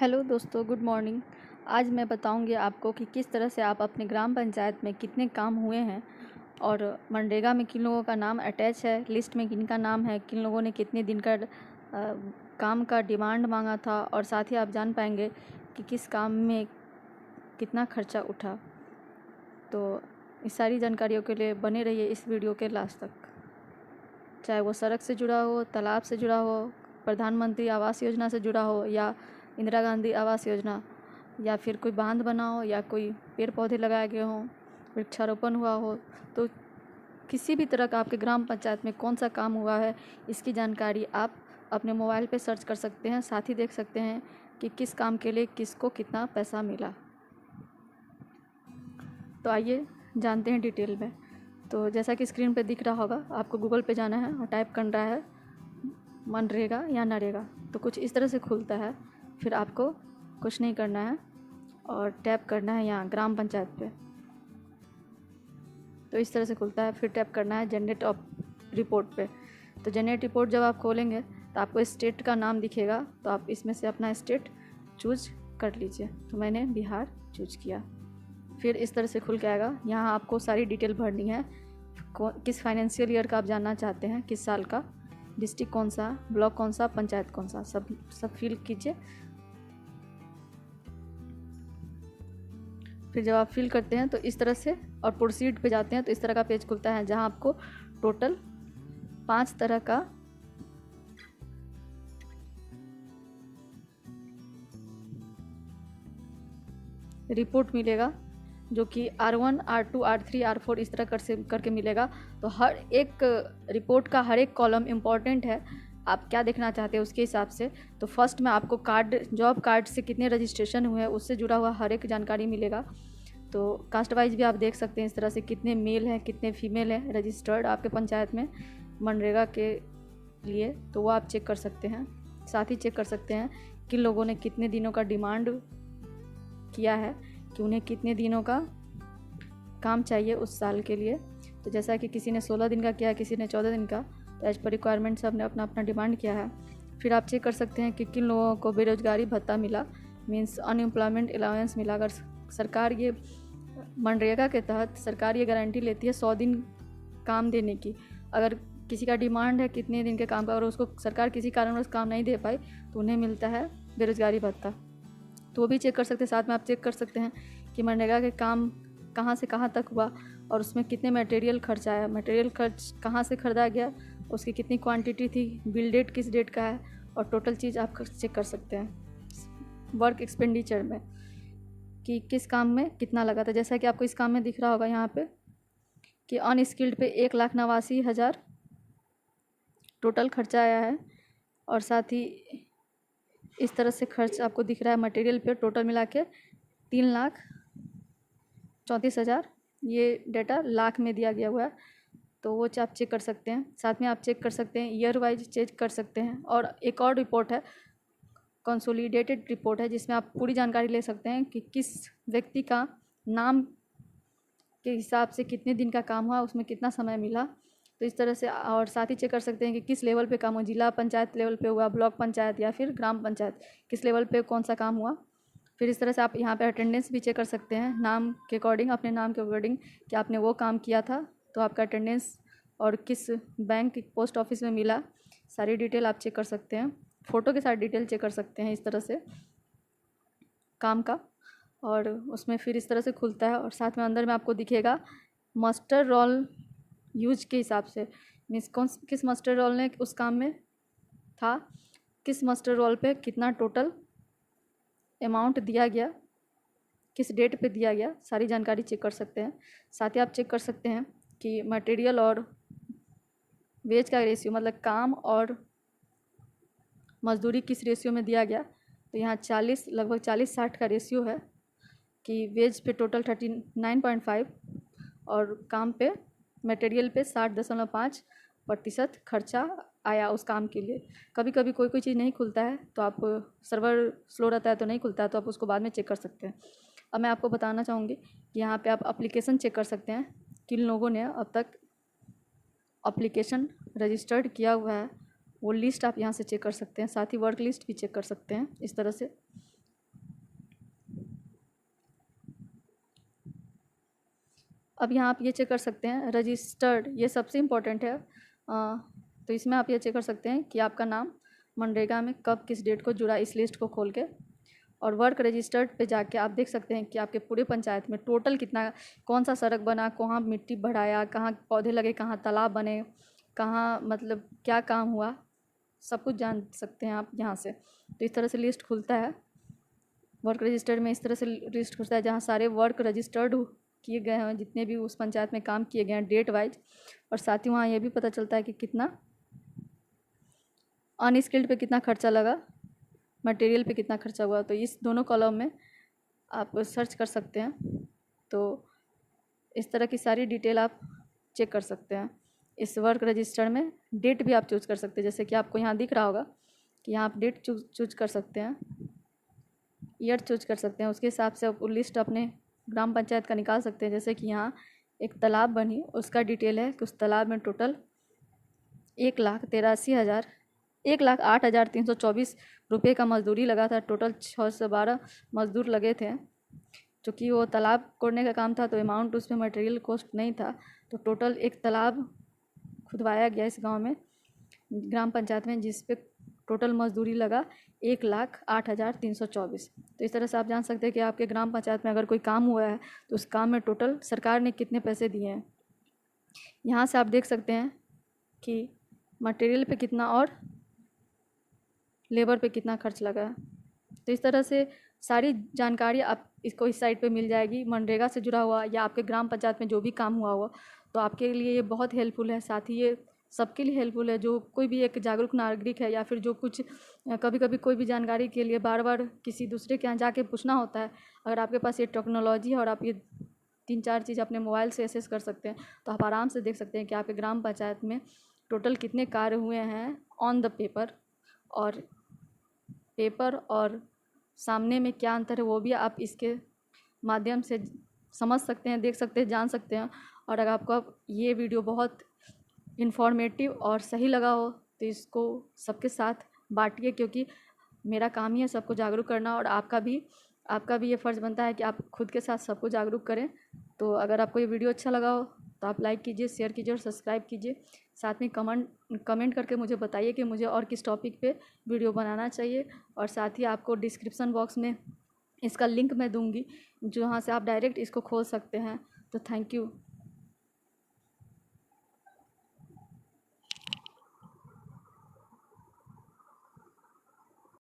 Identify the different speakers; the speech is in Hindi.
Speaker 1: हेलो दोस्तों, गुड मॉर्निंग। आज मैं बताऊंगी आपको कि किस तरह से आप अपने ग्राम पंचायत में कितने काम हुए हैं और मनरेगा में किन लोगों का नाम अटैच है, लिस्ट में किन का नाम है, किन लोगों ने कितने दिन का काम का डिमांड मांगा था, और साथ ही आप जान पाएंगे कि किस काम में कितना खर्चा उठा। तो इस सारी जानकारियों के लिए बने रहिए इस वीडियो के लास्ट तक। चाहे वो सड़क से जुड़ा हो, तालाब से जुड़ा हो, प्रधानमंत्री आवास योजना से जुड़ा हो, या इंदिरा गांधी आवास योजना, या फिर कोई बांध बना हो, या कोई पेड़ पौधे लगाए गए हों, वृक्षारोपण हुआ हो, तो किसी भी तरह का आपके ग्राम पंचायत में कौन सा काम हुआ है, इसकी जानकारी आप अपने मोबाइल पे सर्च कर सकते हैं। साथ ही देख सकते हैं कि किस काम के लिए किसको कितना पैसा मिला। तो आइए जानते हैं डिटेल में। तो जैसा कि स्क्रीन पे दिख रहा होगा, आपको गूगल पे जाना है और टाइप करना है मनरेगा या नरेगा। तो कुछ इस तरह से खुलता है। फिर आपको कुछ नहीं करना है और टैप करना है यहाँ ग्राम पंचायत पे। तो इस तरह से खुलता है। फिर टैप करना है जनरेट ऑफ रिपोर्ट पे। तो जनरेट रिपोर्ट जब आप खोलेंगे तो आपको स्टेट का नाम दिखेगा, तो आप इसमें से अपना स्टेट चूज कर लीजिए। तो मैंने बिहार चूज किया। फिर इस तरह से खुल के आएगा। यहाँ आपको सारी डिटेल भरनी है। किस फाइनेंशियल ईयर का आप जानना चाहते हैं, किस साल का, डिस्ट्रिक्ट कौन सा, ब्लॉक कौन सा, पंचायत कौन सा, सब फिल कीजिए। फिर जब आप फिल करते हैं तो इस तरह से, और प्रोसीड पे जाते हैं तो इस तरह का पेज खुलता है, जहां आपको टोटल 5 तरह का रिपोर्ट मिलेगा, जो कि R1, R2, R3, R4 इस तरह करके मिलेगा। तो हर एक रिपोर्ट का हर एक कॉलम इम्पॉर्टेंट है, आप क्या देखना चाहते हैं उसके हिसाब से। तो फर्स्ट में आपको कार्ड, जॉब कार्ड से कितने रजिस्ट्रेशन हुए हैं उससे जुड़ा हुआ हर एक जानकारी मिलेगा। तो कास्ट वाइज भी आप देख सकते हैं इस तरह से, कितने मेल हैं कितने फीमेल हैं रजिस्टर्ड आपके पंचायत में मनरेगा के लिए, तो वो आप चेक कर सकते हैं। साथ ही चेक कर सकते हैं किन लोगों ने कितने दिनों का डिमांड किया है, कि उन्हें कितने दिनों का काम चाहिए उस साल के लिए। तो जैसा कि किसी ने 16 दिन का किया है, किसी ने 14 दिन का, तो एज पर रिक्वायरमेंट सब ने अपना अपना डिमांड किया है। फिर आप चेक कर सकते हैं कि किन लोगों को बेरोजगारी भत्ता मिला, मीन्स अनएम्प्लॉयमेंट अलाउंस मिला। अगर सरकार ये मनरेगा के तहत सरकार ये गारंटी लेती है 100 दिन काम देने की। अगर किसी का डिमांड है कितने दिन के काम का और उसको सरकार किसी कारणवश काम नहीं दे पाई, तो उन्हें मिलता है बेरोजगारी भत्ता। तो वो भी चेक कर सकते हैं। साथ में आप चेक कर सकते हैं कि मनरेगा के काम कहाँ से कहाँ तक हुआ और उसमें कितने मटेरियल खर्च आया, मटेरियल खर्च कहाँ से ख़रीदा गया, उसकी कितनी क्वांटिटी थी, बिल डेट किस डेट का है, और टोटल चीज़ आप चेक कर सकते हैं। वर्क एक्सपेंडिचर में कि किस काम में कितना लगा था। जैसा कि आपको इस काम में दिख रहा होगा यहाँ पे कि अनस्किल्ड पे 1,89,000 टोटल खर्चा आया है। और साथ ही इस तरह से खर्च आपको दिख रहा है मटेरियल पे टोटल मिला के 3,34,000। ये डाटा लाख में दिया गया हुआ है, तो वो आप चेक कर सकते हैं। साथ में आप चेक कर सकते हैं, ईयर वाइज चेक कर सकते हैं। और एक और रिपोर्ट है, कंसोलिडेटेड रिपोर्ट है, जिसमें आप पूरी जानकारी ले सकते हैं कि किस व्यक्ति का नाम के हिसाब से कितने दिन का काम हुआ, उसमें कितना समय मिला। तो इस तरह से, और साथ ही चेक कर सकते हैं कि किस लेवल पे काम हुआ, जिला पंचायत लेवल पे हुआ, ब्लॉक पंचायत, या फिर ग्राम पंचायत, किस लेवल पे कौन सा काम हुआ। फिर इस तरह से आप यहाँ पे अटेंडेंस भी चेक कर सकते हैं, नाम के अकॉर्डिंग, अपने नाम के अकॉर्डिंग कि आपने वो काम किया था तो आपका अटेंडेंस और किस बैंक पोस्ट ऑफिस में मिला, सारी डिटेल आप चेक कर सकते हैं। फ़ोटो के साथ डिटेल चेक कर सकते हैं इस तरह से काम का। और उसमें फिर इस तरह से खुलता है, और साथ में अंदर में आपको दिखेगा मास्टर रोल यूज के हिसाब से, मीन्स किस मास्टर रोल ने उस काम में था, किस मास्टर रोल पे कितना टोटल अमाउंट दिया गया, किस डेट पे दिया गया, सारी जानकारी चेक कर सकते हैं। साथ ही आप चेक कर सकते हैं कि मटेरियल और वेज का रेशियो, मतलब काम और मजदूरी किस रेशियो में दिया गया। तो यहाँ 40, लगभग 40-60 का रेशियो है कि वेज पे टोटल 39.5 और काम पे, मटेरियल पे 60.5% खर्चा आया उस काम के लिए। कभी कभी कोई कोई चीज़ नहीं खुलता है, तो आप सर्वर स्लो रहता है तो नहीं खुलता है, तो आप उसको बाद में चेक कर सकते हैं। अब मैं आपको बताना चाहूँगी कि यहाँ पे आप एप्लीकेशन चेक कर सकते हैं, किन लोगों ने अब तक एप्लीकेशन रजिस्टर्ड किया हुआ है, वो लिस्ट आप यहाँ से चेक कर सकते हैं। साथ ही वर्क लिस्ट भी चेक कर सकते हैं इस तरह से। अब यहाँ आप ये चेक कर सकते हैं रजिस्टर्ड, ये सबसे इम्पोर्टेंट है। तो इसमें आप ये चेक कर सकते हैं कि आपका नाम मनरेगा में कब किस डेट को जुड़ा, इस लिस्ट को खोल के। और वर्क रजिस्टर्ड पे जाके आप देख सकते हैं कि आपके पूरे पंचायत में टोटल कितना, कौन सा सड़क बना, कहाँ मिट्टी बढ़ाया, कहाँ पौधे लगे, कहाँ तालाब बने, कहाँ मतलब क्या काम हुआ, सब कुछ जान सकते हैं आप यहाँ से। तो इस तरह से लिस्ट खुलता है वर्क रजिस्टर्ड में, इस तरह से लिस्ट खुलता है जहाँ सारे वर्क रजिस्टर्ड किए गए हैं, जितने भी उस पंचायत में काम किए गए हैं डेट वाइज। और साथ ही वहाँ ये भी पता चलता है कि कितना अनस्किल्ड पे कितना खर्चा लगा, मटेरियल पे कितना खर्चा हुआ। तो इस दोनों कॉलम में आप सर्च कर सकते हैं। तो इस तरह की सारी डिटेल आप चेक कर सकते हैं। इस वर्क रजिस्टर में डेट भी आप चूज़ कर सकते हैं, जैसे कि आपको यहाँ दिख रहा होगा कि यहाँ आप डेट चूज कर सकते हैं, ईयर चूज कर सकते हैं। उसके हिसाब से आप लिस्ट अपने ग्राम पंचायत का निकाल सकते हैं। जैसे कि यहाँ एक तालाब बनी, उसका डिटेल है कि उस तालाब में टोटल 1,08,324 रुपये का मजदूरी लगा था। टोटल 6 से 12 मजदूर लगे थे। चूँकि वो तालाब कोड़ने का काम था तो अमाउंट उसमें मटेरियल कॉस्ट नहीं था। तो टोटल एक तालाब खुदवाया गया इस गांव में, ग्राम पंचायत में, जिस पे टोटल मजदूरी लगा 1,08,324। तो इस तरह से आप जान सकते हैं कि आपके ग्राम पंचायत में अगर कोई काम हुआ है तो उस काम में टोटल सरकार ने कितने पैसे दिए हैं। यहाँ से आप देख सकते हैं कि मटेरियल पे कितना और लेबर पे कितना खर्च लगा है। तो इस तरह से सारी जानकारी आप इसको इस साइट पे मिल जाएगी, मनरेगा से जुड़ा हुआ या आपके ग्राम पंचायत में जो भी काम हुआ तो आपके लिए ये बहुत हेल्पफुल है। साथ ही ये सबके लिए हेल्पफुल है, जो कोई भी एक जागरूक नागरिक है या फिर जो कुछ कभी कभी कोई भी जानकारी के लिए बार बार किसी दूसरे के यहाँ जाके पूछना होता है। अगर आपके पास ये टेक्नोलॉजी है और आप ये 3-4 चीज़ अपने मोबाइल से एक्सेस कर सकते हैं तो आप आराम से देख सकते हैं कि आपके ग्राम पंचायत में टोटल कितने कार्य हुए हैं ऑन द पेपर और सामने में क्या अंतर है, वो भी आप इसके माध्यम से समझ सकते हैं, देख सकते हैं, जान सकते हैं। और अगर आपको ये वीडियो बहुत इन्फॉर्मेटिव और सही लगा हो तो इसको सबके साथ बांटिए, क्योंकि मेरा काम ही है सबको जागरूक करना और आपका भी ये फ़र्ज़ बनता है कि आप खुद के साथ सबको जागरूक करें। तो अगर आपको ये वीडियो अच्छा लगा हो तो आप लाइक कीजिए, शेयर कीजिए और सब्सक्राइब कीजिए। साथ में कमेंट करके मुझे बताइए कि मुझे और किस टॉपिक पे वीडियो बनाना चाहिए। और साथ ही आपको डिस्क्रिप्शन बॉक्स में इसका लिंक मैं दूंगी, जहाँ से आप डायरेक्ट इसको खोल सकते हैं। तो थैंक यू।